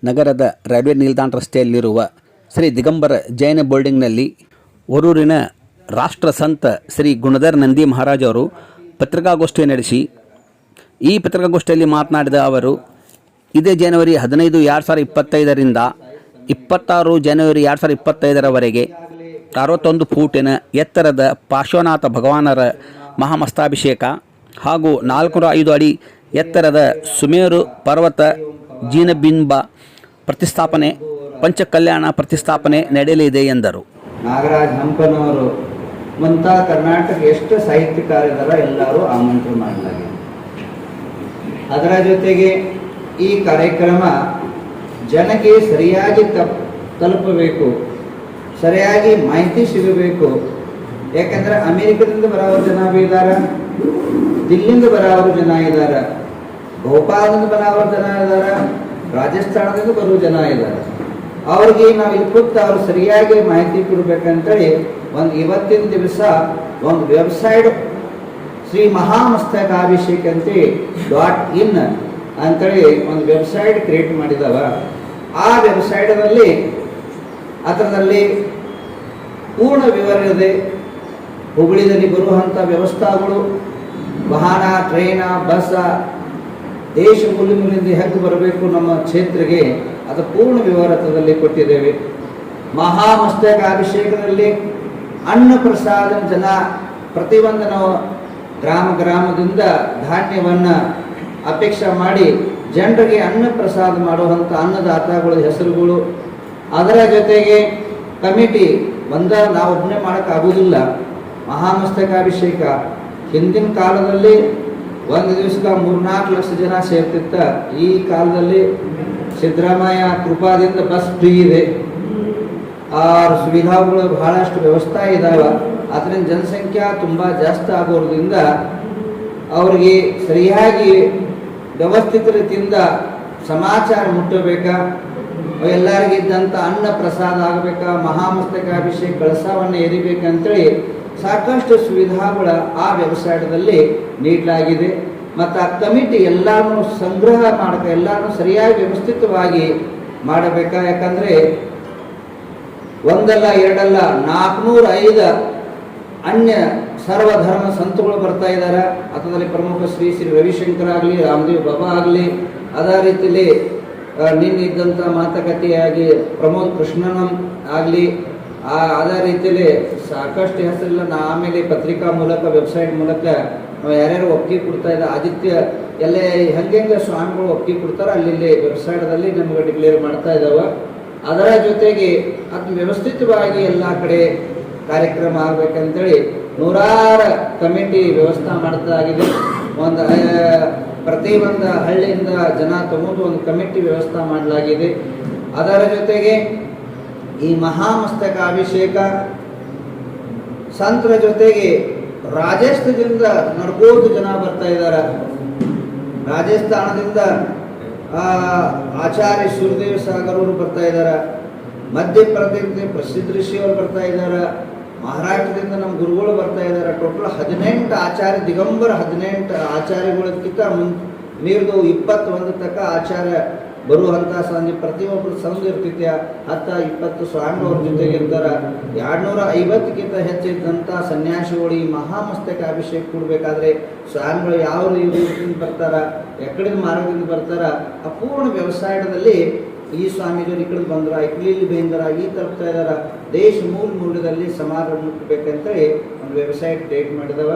ನಗರದ ರೈಲ್ವೆ ನಿಲ್ದಾಣ ರಸ್ತೆಯಲ್ಲಿರುವ ಶ್ರೀ ದಿಗಂಬರ ಜೈನ ಬೋರ್ಡಿಂಗ್ನಲ್ಲಿ ಒರೂರಿನ ರಾಷ್ಟ್ರ ಸಂತ ಶ್ರೀ ಗುಣಧರ್ ನಂದಿ ಮಹಾರಾಜ್ ಅವರು ಪತ್ರಿಕಾಗೋಷ್ಠಿ ನಡೆಸಿ ಈ ಪತ್ರಿಕಾಗೋಷ್ಠಿಯಲ್ಲಿ ಮಾತನಾಡಿದ ಅವರು ಇದೇ ಜನವರಿ 15, 2025ರಿಂದ 26 ಜನವರಿ 2025ರವರೆಗೆ 61 ಫೂಟಿನ ಎತ್ತರದ ಪಾರ್ಶ್ವನಾಥ ಭಗವಾನರ ಮಹಾಮಸ್ತಾಭಿಷೇಕ ಹಾಗೂ 405 ಅಡಿ ಎತ್ತರದ ಸುಮೇರು ಪರ್ವತ ಜೀನಬಿಂಬ ಪ್ರತಿಷ್ಠಾಪನೆ ಪಂಚಕಲ್ಯಾಣ ಪ್ರತಿಷ್ಠಾಪನೆ ನಡೆಯಲಿದೆ ಎಂದರು. ನಾಗರಾಜ್ ಹಂಪನವರು ಮುಂತಾದ ಕರ್ನಾಟಕ ಎಷ್ಟು ಸಾಹಿತ್ಯಕಾರರ ಎಲ್ಲರೂ ಆಮಂತ್ರಣ ಮಾಡಲಾಗಿದೆ. ಅದರ ಜೊತೆಗೆ ಈ ಕಾರ್ಯಕ್ರಮ ಜನಕ್ಕೆ ಸರಿಯಾಗಿ ತಲುಪಬೇಕು, ಸರಿಯಾಗಿ ಮಾಹಿತಿ ಸಿಗಬೇಕು. ಯಾಕಂದರೆ ಅಮೇರಿಕದಿಂದ ಬರೋರು ಜನ ಇದ್ದಾರೆ, ದಿಲ್ಲಿಂದ ಬರೋರು ಜನ ಇದ್ದಾರೆ, ಭೋಪಾಲದಿಂದ ಬರೋರು ಜನ ಇದ್ದಾರೆ, ರಾಜಸ್ಥಾನದಿಂದ ಬರೋ ಜನ ಇದ್ದಾರೆ. ಅವ್ರಿಗೆ ನಾವು ಇಲ್ಲಿ ಕೂತು ಅವ್ರು ಸರಿಯಾಗಿ ಮಾಹಿತಿ ಕೊಡಬೇಕಂತೇಳಿ ಇವತ್ತಿನ ದಿವಸ ಒಂದು ವೆಬ್ಸೈಟ್ ಶ್ರೀ ಮಹಾಮಸ್ತಕಾಭಿಷೇಕ .in ಅಂತೇಳಿ ಒಂದು ವೆಬ್ಸೈಟ್ ಕ್ರಿಯೇಟ್ ಮಾಡಿದಾವ. ಆ ವೆಬ್ಸೈಟ್ನಲ್ಲಿ ಅದರಲ್ಲಿ ಪೂರ್ಣ ವಿವರ ಇದೆ. ಹುಬ್ಬಳ್ಳಿಯಲ್ಲಿ ಬರುವಂಥ ವ್ಯವಸ್ಥೆಗಳು, ವಾಹನ, ಟ್ರೈನ, ಬಸ್, ದೇಶ ಮೂಲಿಂದ ಹೇಗೆ ಬರಬೇಕು ನಮ್ಮ ಕ್ಷೇತ್ರಕ್ಕೆ, ಅದು ಪೂರ್ಣ ವಿವರದಲ್ಲಿ ಕೊಟ್ಟಿದ್ದೇವೆ. ಮಹಾಮಸ್ತಕಾಭಿಷೇಕದಲ್ಲಿ ಅನ್ನ ಪ್ರಸಾದ ಜನ ಪ್ರತಿಯೊಂದು ನಾವು ಗ್ರಾಮದಿಂದ ಧಾನ್ಯವನ್ನು ಅಪೇಕ್ಷೆ ಮಾಡಿ ಜನರಿಗೆ ಅನ್ನ ಪ್ರಸಾದ ಮಾಡುವಂಥ ಅನ್ನದಾತಗಳ ಹೆಸರುಗಳು. ಅದರ ಜೊತೆಗೆ ಕಮಿಟಿ ನಾವು ಒಬ್ಬನೇ ಮಾಡೋಕ್ಕಾಗೋದಿಲ್ಲ. ಮಹಾಮಸ್ತಕಾಭಿಷೇಕ ಹಿಂದಿನ ಕಾಲದಲ್ಲಿ ಒಂದು ದಿವಸಕ್ಕೆ 3-4 ಲಕ್ಷ ಜನ ಸೇರ್ತಿತ್ತ. ಈ ಕಾಲದಲ್ಲಿ ಸಿದ್ದರಾಮಯ್ಯ ಕೃಪಾದಿಂದ ಬಸ್ ಫ್ರೀ ಇದೆ, ಆ ಸುವಿಧಾಗಳು ಬಹಳಷ್ಟು ವ್ಯವಸ್ಥೆ ಇದ್ದಾವೆ. ಅದರಿಂದ ಜನಸಂಖ್ಯೆ ತುಂಬ ಜಾಸ್ತಿ ಆಗೋದ್ರಿಂದ ಅವರಿಗೆ ಸರಿಯಾಗಿ ವ್ಯವಸ್ಥಿತ ರೀತಿಯಿಂದ ಸಮಾಚಾರ ಮುಟ್ಟಬೇಕಾ, ಎಲ್ಲರಿಗಿದ್ದಂಥ ಅನ್ನ ಪ್ರಸಾದ ಆಗಬೇಕಾ, ಮಹಾಮಸ್ತಕಾಭಿಷೇಕ ಕಳಸವನ್ನು ಎರಿಬೇಕಂತೇಳಿ ಸಾಕಷ್ಟು ಸುವಿಧಾಗಳ ಆ ವೆಬ್ಸೈಟ್ದಲ್ಲಿ ನೀಡಲಾಗಿದೆ. ಮತ್ತು ಆ ಕಮಿಟಿ ಎಲ್ಲಾನು ಸಂಗ್ರಹ ಮಾಡಬೇಕು, ಎಲ್ಲಾನು ಸರಿಯಾಗಿ ವ್ಯವಸ್ಥಿತವಾಗಿ ಮಾಡಬೇಕಾ. ಯಾಕಂದರೆ ಒಂದಲ್ಲ ಎರಡಲ್ಲ 405 ಅನ್ಯ ಸರ್ವಧರ್ಮ ಸಂತಗಳು ಬರ್ತಾ ಇದ್ದಾರೆ. ಅದರಲ್ಲಿ ಪ್ರಮುಖ ಶ್ರೀ ರವಿಶಂಕರ್ ಆಗಲಿ, ರಾಮದೇವ್ ಬಾಬಾ ಆಗಲಿ, ಅದೇ ರೀತಿಯಲ್ಲಿ ನಿನ್ನಿದ್ದಂಥ ಮಾತುಕತೆಯಾಗಿ ಪ್ರಮೋದ್ ಕೃಷ್ಣನಂ ಆಗಲಿ, ಅದೇ ರೀತಿಯಲ್ಲಿ ಸಾಕಷ್ಟು ಹೆಸರಿಲ್ಲ. ಆಮೇಲೆ ಪತ್ರಿಕಾ ಮೂಲಕ, ವೆಬ್ಸೈಟ್ ಮೂಲಕ ನಾವು ಯಾರ್ಯಾರು ಒಪ್ಪಿಗೆ ಕೊಡ್ತಾ ಇದ್ದ ಆದಿತ್ಯ ಎಲ್ಲ ಹೆಂಗೆ ಸ್ವಾಮಿಗಳು ಒಪ್ಪಿಗೆ ಕೊಡ್ತಾರೆ ಅಲ್ಲಿ ವೆಬ್ಸೈಟ್ದಲ್ಲಿ ನಮಗೆ ಡಿಕ್ಲೇರ್ ಮಾಡ್ತಾ ಇದ್ದಾವೆ. ಅದರ ಜೊತೆಗೆ ಅದು ವ್ಯವಸ್ಥಿತವಾಗಿ ಎಲ್ಲ ಕಡೆ ಕಾರ್ಯಕ್ರಮ ಆಗಬೇಕಂತೇಳಿ 100 ಕಮಿಟಿ ವ್ಯವಸ್ಥೆ ಮಾಡ್ತಾಗಿದೆ. ಪ್ರತಿಯೊಂದು ಹಳ್ಳಿಯಿಂದ ಜನ ತಗೊಂಡು ಒಂದು ಕಮಿಟಿ ವ್ಯವಸ್ಥೆ ಮಾಡಲಾಗಿದೆ. ಅದರ ಜೊತೆಗೆ ಈ ಮಹಾಮಸ್ತಕಾಭಿಷೇಕ ಸಂತರ ಜೊತೆಗೆ ರಾಜಸ್ಥಾನದಿಂದ ನಡ್ಕೋದು ಜನ ಬರ್ತಾ ಇದ್ದಾರೆ. ರಾಜಸ್ಥಾನದಿಂದ ಆಚಾರ್ಯ ಸೂರ್ಯದೇವ್ ಸಾಗರ್ ಅವರು ಬರ್ತಾ ಇದ್ದಾರೆ, ಮಧ್ಯಪ್ರದೇಶದಿಂದ ಪ್ರಸಿದ್ಧ ಋಷಿ ಅವರು ಬರ್ತಾ ಇದ್ದಾರೆ, ಮಹಾರಾಷ್ಟ್ರದಿಂದ ನಮ್ಮ ಗುರುಗಳು ಬರ್ತಾ ಇದ್ದಾರೆ. ಟೋಟಲ್ 18 ಆಚಾರ್ಯ, ದಿಗಂಬರ 18 ಆಚಾರ್ಯಗಳಕ್ಕಿಂತ ಮೀರಿದು 21 ತನಕ ಆಚಾರ್ಯ ಬರುವಂಥ ಸಂಧಿ ಪ್ರತಿಯೊಬ್ಬರು ಸಂಧಿ ಇರ್ತಿತ್ಯ. 10-20 ಸ್ವಾಮಿಯವ್ರ ಜೊತೆಗೆ ಇರ್ತಾರೆ. 250ಕ್ಕಿಂತ ಹೆಚ್ಚಿದ್ದಂಥ ಸನ್ಯಾಸಿಗಳು ಈ ಮಹಾಮಸ್ತಕ ಅಭಿಷೇಕ ಕೊಡಬೇಕಾದ್ರೆ ಸ್ವಾಮಿಗಳು ಯಾವ ರೀತಿಯಿಂದ ಬರ್ತಾರ, ಎಕ್ಕಡಿದ ಮಾರ್ಗದಿಂದ ಬರ್ತಾರ, ಅಪೂರ್ಣ ವ್ಯವಸಾಯದಲ್ಲಿ ಈ ಸ್ವಾಮಿಗಳು ಈ ಕಡೆ ಬಂದ್ರ, ಇಲ್ಲಿ ಬಂದರ, ಈ ತಲುಪ್ತಾ ಇದಾರ, ದೇಶ ಮೂಲದಲ್ಲಿ ಸಮಾಧಾನ ಮುಟ್ಟಬೇಕಂತೇಳಿ ಒಂದು ವೆಬ್ಸೈಟ್ ಕ್ರಿಯೇಟ್ ಮಾಡಿದವ.